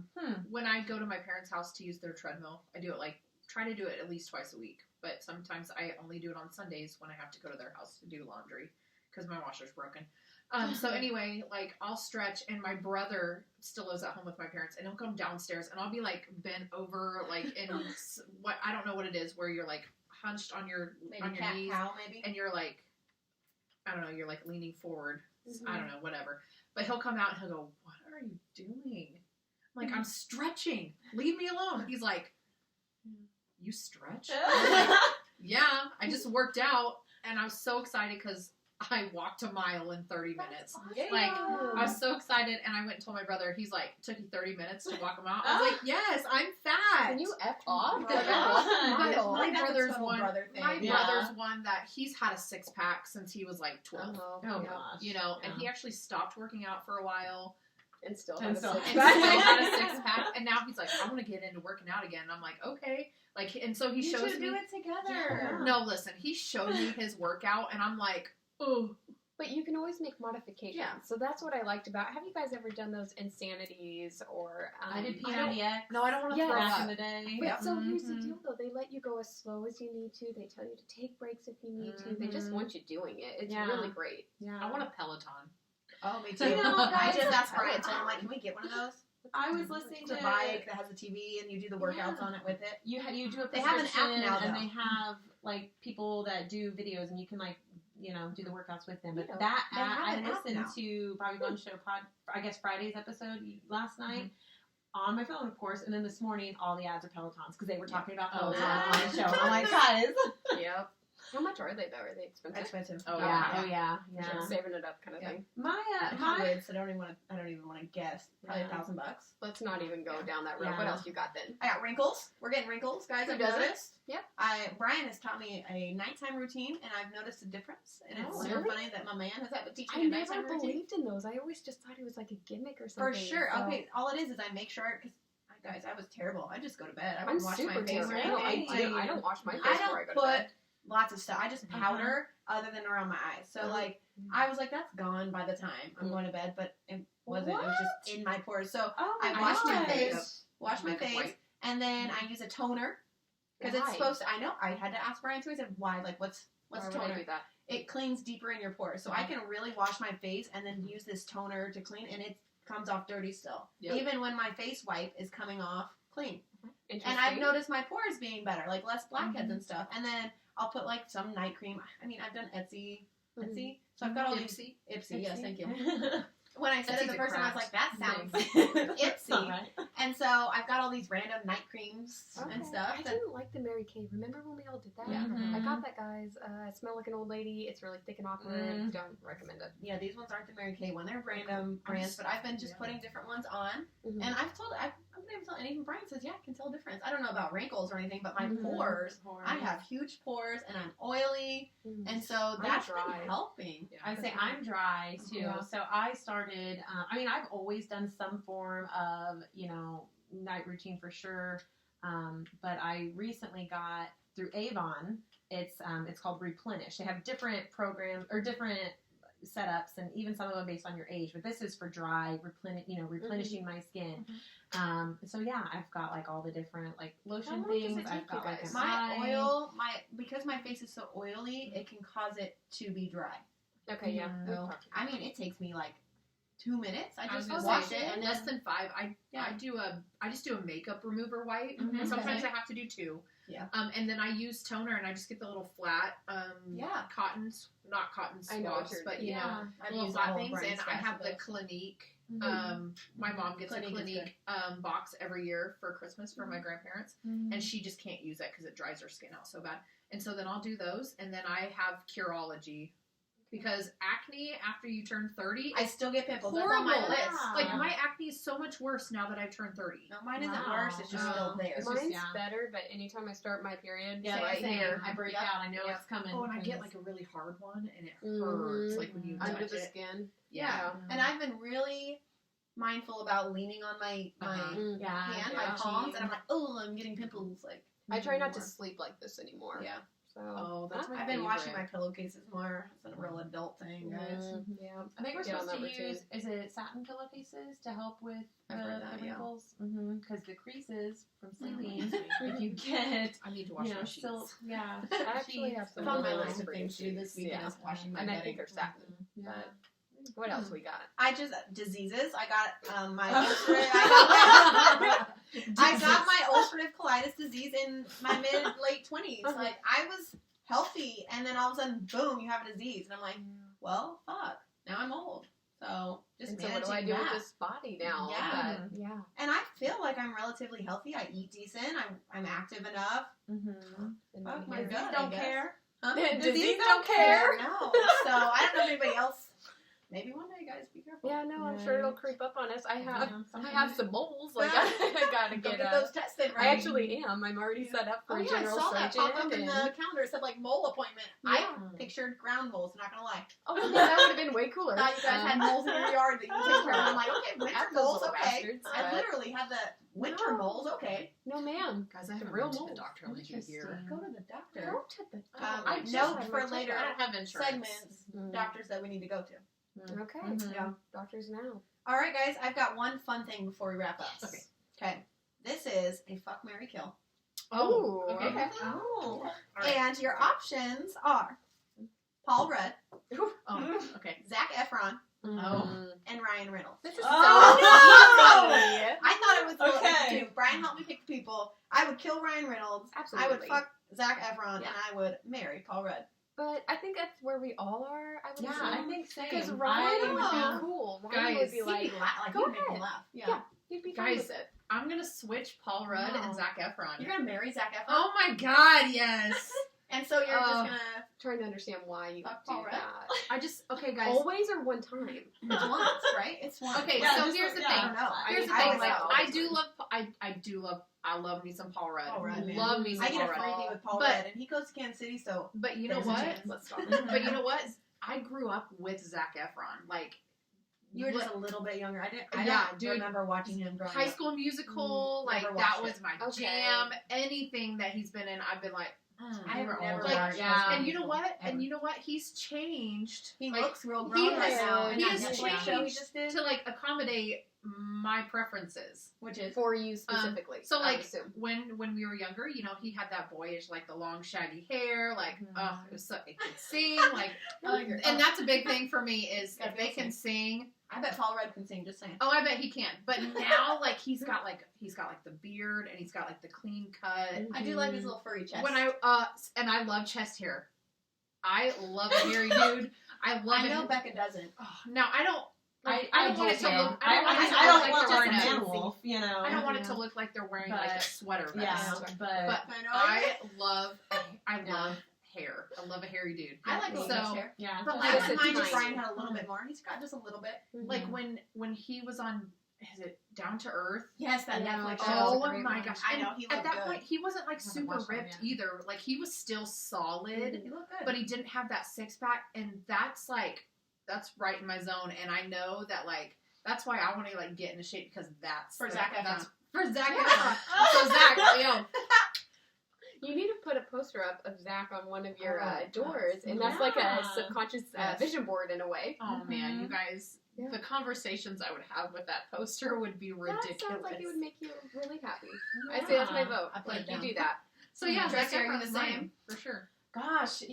When I go to my parents' house to use their treadmill, I do it try to do it at least twice a week. But sometimes I only do it on Sundays when I have to go to their house to do laundry because my washer's broken. So anyway, like I'll stretch, and my brother still lives at home with my parents, and he'll come downstairs, and I'll be like bent over, like in what I don't know what it is, where you're like hunched on your Maybe cat knees, cow, maybe. and you're like, I don't know, you're like leaning forward. Mhm. I don't know, whatever. But he'll come out and he'll go, "What are you doing?" I'm like, "I'm stretching. Leave me alone." He's like, "You stretch?" Yeah, I just worked out, and I was so excited because I walked a mile in 30 minutes. Like, I was so excited, and I went and told my brother. He's like, "Took you 30 minutes to walk a mile?" I was like, "Yes, I'm fat." Can you F off? Brother. But Mile. my That's a brother's total one. brother thing. My Yeah. brother's one that he's had a 6-pack since he was like 12. Oh, Oh yeah. gosh. You know, and Yeah. he actually stopped working out for a while And still And have a still- six and pack. still had a 6-pack, and now he's like, "I want to get into working out again." And I'm like, "Okay." Like, and so he You shows should me. do it together. Yeah. No, listen, he showed me his workout, and I'm like, "Oh, But you can always make modifications. Yeah. So that's what I liked about. Have you guys ever done those insanities or? I did I don't- P90X. no, I don't want to Yeah. throw back up." in the day. But Yep. so here's the Mhm. deal, though. They let you go as slow as you need to. They tell you to take breaks if you need to. They just Mhm. want you doing it. It's Yeah. really great. Yeah. I want a Peloton. Oh, me too. You know, I guys, just asked Brian, Peloton. so I'm like, can we get one of those? I was listening It's to a bike that has a TV, and you do the workouts Yeah. on it with it. You do a They have an app prescription, now, and though. they have like people that do videos, and you can like do the workouts with them. But Yeah. that They app, have I an app listened now. to Bobby Bones Show I guess Friday's episode last night on my phone, of course, and then this morning all the ads are Pelotons because they were talking about Oh, Peloton yeah. on the show. And I'm like, guys, Yep. How much are they, though? Are they expensive? Expensive. Oh, yeah, yeah. yeah. Saving it up kind of Yeah. thing. My Hundreds. I don't even want to guess. Probably Yeah. $1,000. Let's not even go down that road. Yeah. What else you got then? I got wrinkles. We're getting wrinkles, guys. Who I've doesn't? noticed. Yep. Brian has taught me a nighttime routine, and I've noticed a difference. And it's Oh, so really? funny that my man has had to teach I me a never nighttime routine. believed in those. I always just thought it was like a gimmick or For something. sure. so- Okay. All it is I make sure because guys, I was terrible. I just go to bed. I I'm wouldn't wash my super face terrible. or No, I anything. do. I don't wash my face I before I don't go to put bed. lots of stuff. I just powder other than around my eyes. So like I was like, that's gone by the time I'm going to bed, but it wasn't. It was just in my pores. So Oh I my wash my gosh. face, wash my Makeup face, white. and then I use a toner because it's Why? supposed to. I know. I had to ask Brian too. I said, why? Like, what's Why would toner? I do that? It cleans deeper in your pores, so I can really wash my face and then use this toner to clean, and it comes off dirty still, Yep. even when my face wipe is coming off clean. And Interesting. I've noticed my pores being better, like less blackheads and stuff. And then I'll put like some night cream. I mean, I've done Etsy, so I've got all these Ipsy. Ipsy. Yes, thank you. When I said it Etsy's the a first time, I was craft. like, that sounds It's all Ipsy. right. And so I've got all these random night creams and Okay. stuff. I that- didn't like the Mary Kay. Remember when we all did that? Yeah. Mhm. I got that, guys. I smell like an old lady. It's really thick and awkward. Mm. Don't recommend it. Yeah, these ones aren't the Mary Kay one. They're random brands, but I've been just putting different ones on. Mhm. And I've been able to tell. And even Brian says, yeah, I can tell a difference. I don't know about wrinkles or anything, but my Mm-hmm. pores, I have huge pores and I'm oily. And so that's dry. been helping. Yeah. I'd say I'm dry too. Yeah. So I started, I've always done some form of, night routine for sure. But I recently got through Avon, it's called Replenish. They have different programs or different setups, and even some of them based on your age. But this is for dry, replenishing my skin. So yeah, I've got like all the different like lotion How long does things. it take I've got you like guys? My because my face is so oily, it can cause it to be dry. Okay, yeah. Mhm. We've So, talked I about mean, it takes me like 2 minutes. I I was just gonna wash say, it and less then than 5. I just do a makeup remover wipe. And sometimes I have to do 2. Yeah. And then I use toner, and I just get the little flat Yeah. cottons, not cotton I know what swabs, you're- but yeah. I've little used flat all of things. Brian's And I stuff have for the those. Clinique. Mm-hmm. My mom gets Clinique a is Clinique box every year for Christmas for my grandparents, and she just can't use it because it dries her skin out so bad. And so then I'll do those, and then I have Curology. Because acne after you turn 30, I still get pimples. That's on my horrible. list. Wow. Like, my acne is so much worse now that I've turned 30. No, mine isn't Wow. worse. It's just still there. It's Mine's just- better, but anytime I start my period, Yeah, right same. here, I break Yep. out. I know Yep. it's coming. Oh, and I get because- like a really hard one, and it Mhm. hurts like when you Under under touch the it. skin. Yeah. And I've been really mindful about leaning on my Mm. yeah, hand, yeah. my palms, and I'm like, oh, I'm getting pimples. Like, I try not to more. sleep like this anymore. Yeah, So Oh, that's my I've been washing my favorite. pillowcases more. It's a real adult thing, guys. yeah. I think we're Get on supposed to that routine. use, is it satin pillowcases to help with I've the heard that, yeah. wrinkles? Because the creases from sleeping, Mhm. if you get, I need to wash my sheets. still, yeah. I actually sheets. have some It's on my really list of nice things to do this sheets. weekend Yeah. is washing my And I bedding. think they're satin. Yeah. But what else we got? I just diseases. I got my ulcerative. I got my ulcerative colitis disease in my late 20s. Uh-huh. Like, I was healthy, and then all of a sudden, boom, you have a disease, and I'm like, well, fuck. Now I'm old. So just And so what managing do I do that. with this body now? Yeah. But, yeah. And I feel like I'm relatively healthy. I eat decent. I'm active enough. Mhm. And Fuck my here- gut, I don't guess. care. Huh? Disease don't care. No. So I don't know if anybody else. Maybe one day, guys, be careful. Yeah, no, I'm sure it'll creep up on us. I have some moles. Like Yeah. I gotta Go get. get those tested, right? I actually am. I'm already set up for Oh a yeah, general I saw that surgeon. pop up in the calendar. It said like mole appointment. Yeah. I pictured ground moles. Not gonna lie. Oh, well, that would have been way cooler. Thought you guys had moles in your yard that you take care of. I'm like, okay, winter F those moles, little okay. bastards, I but- literally had the winter No. moles, okay. No, ma'am. Guys, I haven't Real been to the moles. doctor in like a year. Go to the doctor. Go to the I just note had for my later checkup. I don't have insurance. segments, Mm. doctors that we need to go to. Okay. Mhm. Yeah. Doctors now. All right, guys, I've got one fun thing before we wrap up. Okay. Okay. This is a fuck, marry, kill. Oh, Ooh, okay. okay. Oh. All right. And your options are Paul Rudd, Oh, okay. Zac Efron, Oh. and Ryan Reynolds. This is Oh, so no! easy. I thought it was a little Okay. easy too. Brian helped me pick the people. I would kill Ryan Reynolds. Absolutely. I would fuck Zac Efron, Yeah. and I would marry Paul Rudd. But I think that's where we all are. I would Yeah, assume. I think same. Because I Ryan would know. be cool. Ryan would Guys, be like, Like go he'd make me ahead. laugh. Yeah. Yeah. you'd be fine Guys, with it. I'm gonna switch Paul Rudd Wow. and Zac Efron. You're gonna marry Zac Efron, Oh my God, yes. and so you're just Oh. gonna Trying to understand why you would Fuck do Paul Rudd? that. I just okay, guys. Always or one time? it's once, right? It's once. Okay, Yeah, so just here's like- the yeah. thing. I don't know. Here's the I thing. would Like, say I always. do love. I love me some Paul Rudd. Paul Rudd, man. Love me some I get Paul a Rudd. freebie with Paul But- Rudd, and he goes to Kansas City, so But you know there's a what? chance. Let's stop. But you know what? I grew up with Zac Efron. Like you were just a little bit younger. I Yeah, don't dude. remember watching him growing High up. School Musical. Like Never that watched was my Okay. jam. Anything that he's been in, I've been like. I have never Like, watched yeah. High School And you know Musical, what? ever. And you know what? He's changed. He like, looks real he grown right has- now. he in that has Netflix show he changed just did, to like accommodate my preferences. which is For you specifically. So I like would assume. when we were younger, you know, he had that boyish like the long shaggy hair, like Mhm. it was so it could sing, like I like your- and that's a big thing for me is Gotta if they feel can sing. I bet Paul Rudd can sing. Just saying. Oh, I bet he can. But now like he's got like the beard and he's got like the clean cut. I do like his little furry chest. When I and I love chest hair. I love a hairy dude. I love I it. know Becca doesn't. Oh, now I don't. I don't want it to look. I I don't want it to I look don't like want they're just wearing a a. man wolf, you know. I don't want it to look like they're wearing like a But- sweater vest. Yeah, but I know. I love hair. I love a hairy dude. I like so, little hair. yeah, But I like, wouldn't mind if tiny. Brian had a little bit more. He's got just a little bit. like when he was on is it Down to Earth? Yes, that Yeah, Netflix that show. was a Oh great my one. gosh! I know, And he at looked that good. point, he wasn't like haven't super watched that ripped yet. either. Like he was still solid, He looked good. but he didn't have that 6-pack, and that's right in my zone. And I know that like that's why I want to like get into shape because that's For Zac Efron. That's for Zac Yeah. Efron. So Zac, You need to put a poster up of Zach on one of your Oh, doors, and that's like a yeah. subconscious Yes. vision board in a way. oh man, Mhm. you guys, Yeah. the conversations I would have with that poster would be ridiculous. That sounds like it would make you really happy. I say that's my vote. I put Like it you down. do that. So yeah, Zac Tristy, are you Efron's the same? mine, for sure. Gosh,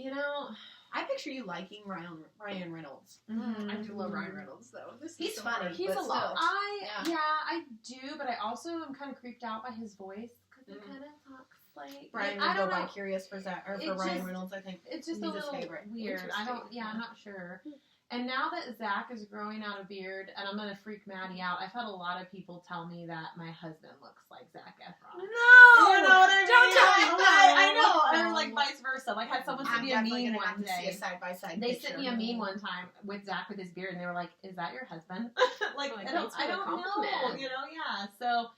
I picture you liking Ryan Reynolds. I do love Ryan Reynolds though. This is He's so funny. hard. He's but a lot. still. I do, but I also am kind of creeped out by his voice because he Mhm. kind of talks like Brian I would don't go know. by curious for Zach or It for Ryan just- Reynolds. I think It's just He's a his little favorite. weird. Interesting. I'm not sure. And now that Zach is growing out a beard, and I'm gonna freak Maddie out, I've had a lot of people tell me that my husband looks like Zac Efron. no. You know what I mean? Don't tell me. I know. No. Or like vice versa. Like had someone send I'm me a definitely meme gonna have one to see a day. side by side. They sent me a meme one time with Zach with his beard, and they were like, "Is that your husband?" like, Like, I don't, thanks for I the don't know. compliment. You know, yeah. So,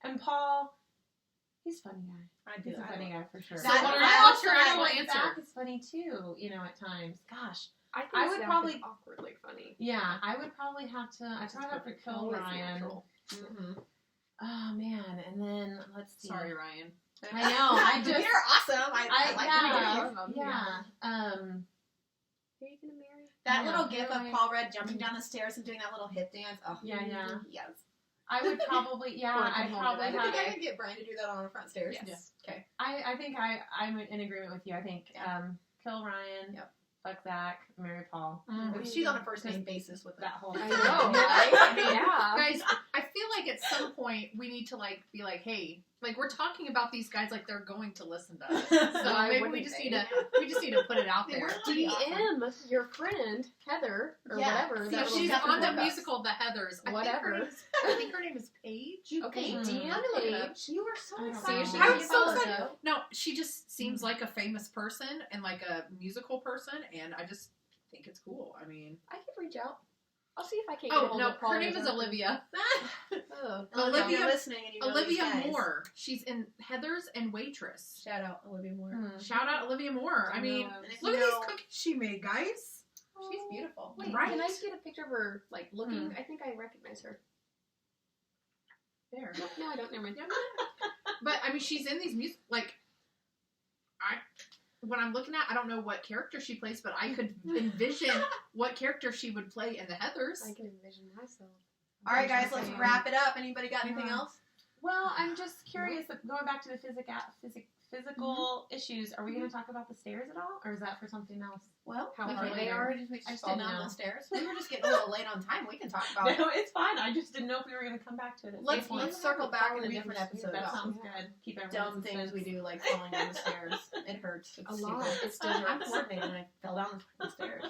and Paul, he's a funny guy. I do. He's a funny guy for sure. So what are- I what's your also actual like answer? Zach is funny too. You know, at times. Gosh. I think I would Zach probably- is awkwardly funny. Yeah, I would probably have to. I'd probably have to kill Always Ryan. natural. Mm-hmm. Oh man, and then let's see. Sorry, Ryan. I know. I just. You're awesome. I like yeah, you. love him. yeah. Who are you gonna marry? That Yeah. little gif of Right. Paul Rudd jumping down the stairs and doing that little hip dance. Oh, Yeah, yeah. Yes. I would probably. Yeah, Work from I'd home probably today. I think I have. could get Brian to do that on the front stairs. Yes. Okay. I think I'm in agreement with you. I think kill Ryan. Yep. Fuck Zach. Marry Paul. But she's on a first name basis with That whole. I know, right? Yeah. Guys, I feel like at some point we need to like be like, hey, like we're talking about these guys like they're going to listen to us. So Why maybe wouldn't we just they? need to put it out there. DM your friend Heather or Yeah. whatever. See, So that if will she's definitely on the work out. musical The Heathers. Whatever. I think her name is Paige. Okay, Mhm. DM Let me look it up. Paige. You were so I don't excited. know. See, I she was can so follow excited. though. No, she just seems like a famous person and like a musical person, and I just think it's cool. I mean, I could reach out. I'll see if I can get a oh hold no, of Paul her name is Rudd. Olivia. Oh. Olivia, Olivia- listening and you know these Olivia guys. Moore. She's in Heathers and Waitress. Shout out Olivia Moore. Hmm. Shout out Olivia Moore. I mean, And if look you at know- these cookies she made, guys. She's beautiful. Wait, Right? can I get a picture of her, like, looking? Hmm. I think I recognize her. There. Nope, no, I don't. Never mind. But I mean, she's in these music like when I'm looking at, I don't know what character she plays, but I could envision what character she would play in the Heathers. I can envision myself. All right, guys, let's wrap it up. Anybody got anything Yeah. else? Well, I'm just curious. Going back to the physical issues, are we going to talk about the stairs at all, or is that for something else? Well, How we hard can- they are? We I just didn't fall down know. the stairs. We were just getting a little late on time. We can talk about it. No, it's fine. I just didn't know if we were going to come back to it. At Let's some point. let's circle back in a different episode. That about sounds good. Keep everyone dumb in things we suspense. do, like falling down the stairs. It hurts. It's A lot. stupid. It still I'm hurts. coordinated and I fell down the fucking stairs.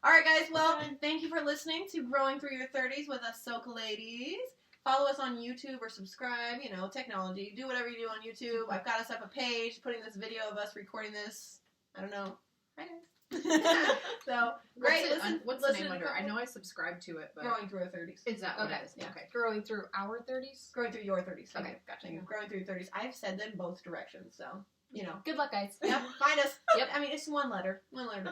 All right, guys. Well, thank you for listening to Growing Through Your 30s with us Soca Ladies. Follow us on YouTube or subscribe. You know, technology. Do whatever you do on YouTube. I've got us up a page, putting this video of us recording this. I don't know. Hi, guys. So, great. What's listen the name to under? I couple- know I subscribed to it, but Growing Through Your 30s. is that what Okay, it is? yeah. Okay. Growing through our 30s. Growing Through Your 30s. Okay, gotcha. Growing Through Your 30s. I've said them both directions, so, you know. Good luck, guys. Yep, find us. Yep. I mean, it's one letter different.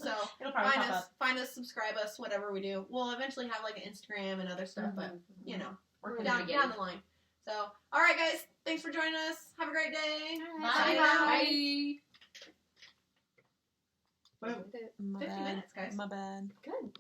So It'll probably find pop us, up. subscribe us, whatever we do. We'll eventually have like an Instagram and other stuff, but you know, We're down the line. So, all right, guys, thanks for joining us. Have a great day. Bye. Bye. Bye. Boom. 50 minutes, guys. My bad. Good.